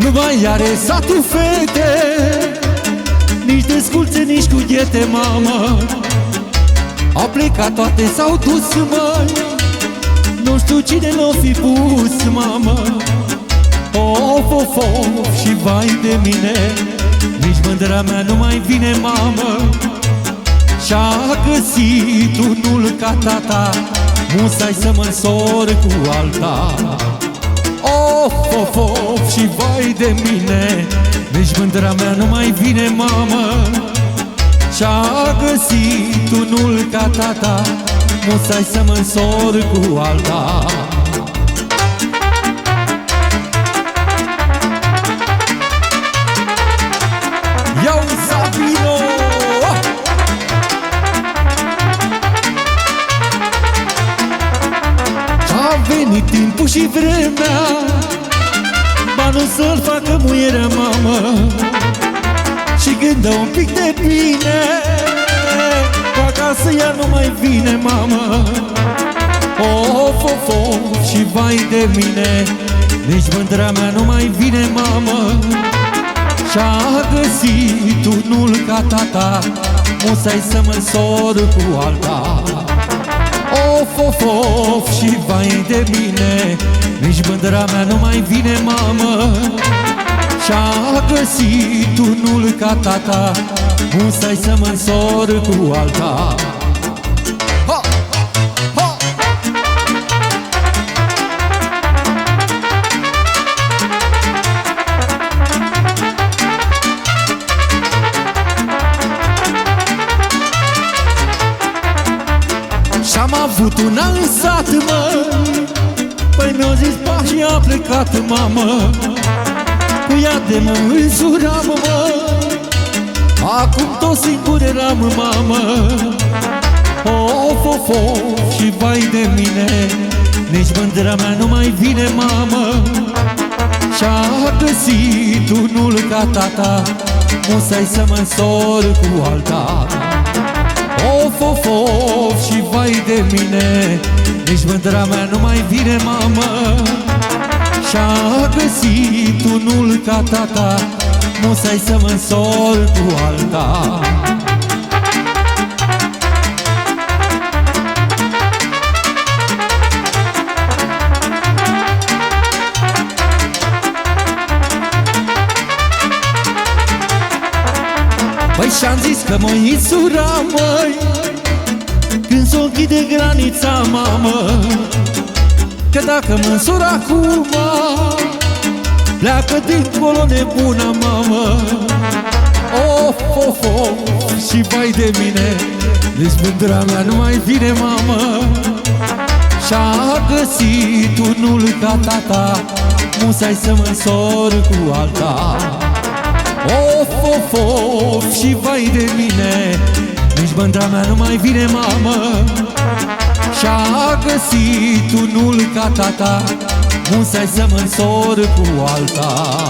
Nu mai are satul fete, nici desculțe, nici cu ghete, mamă. Au plecat toate, s-au dus, măi, nu știu cine l-o fi pus, mamă. Of, of, of, și vai de mine, nici mândra mea nu mai vine, mamă. Și-a găsit unul ca tata, musai să mă însor cu alta. Of, of, of, și vai de mine, nici mândra mea nu mai vine, mamă. Și-a găsit unul ca tata, musai să mă însor cu alta. Iau Sabino! A venit timpul și vremea, banul să-l facă muierea, mamă. Și când dă un pic de bine, cu acasă ea nu mai vine, mamă. Of, of, of, și vai de mine, nici mândra mea nu mai vine, mamă. Și-a găsit unul ca tata, musai să mă însor cu alta. Of, of, of, și vai de mine, nici mândra mea nu mai vine, mamă. Și-a găsit unul ca tata, musai să mă însor cu alta. Ha! Ha! Și-am avut un an în sat, mă, păi mi-au zis pa și a plecat, mamă. Cu ea de mă însuram, mă, acum tot singur eram, mamă. Of, of, of, și vai de mine, nici mândra mea nu mai vine, mamă. Și-a găsit unul ca tata, musai să mă însor cu alta. Of, of, of, și vai de mine, nici mândra mea nu mai vine, mamă. Și-a găsit unul ca tata, musai să mă însor cu alta. Păi și-am zis că mă insura, măi, când s-o închide granița, mamă. Că dacă mă însor acum, pleacă dincolo nebuna, mamă. Of, of, of, și vai de mine, nici mândra mea nu mai vine, mamă. Și-a găsit unul ca tata, musai să mă însor cu alta. Of, of, of, și vai de mine, nici mândra mea nu mai vine, mamă. Și-a găsit unul ca tata, musai să mă însor cu alta.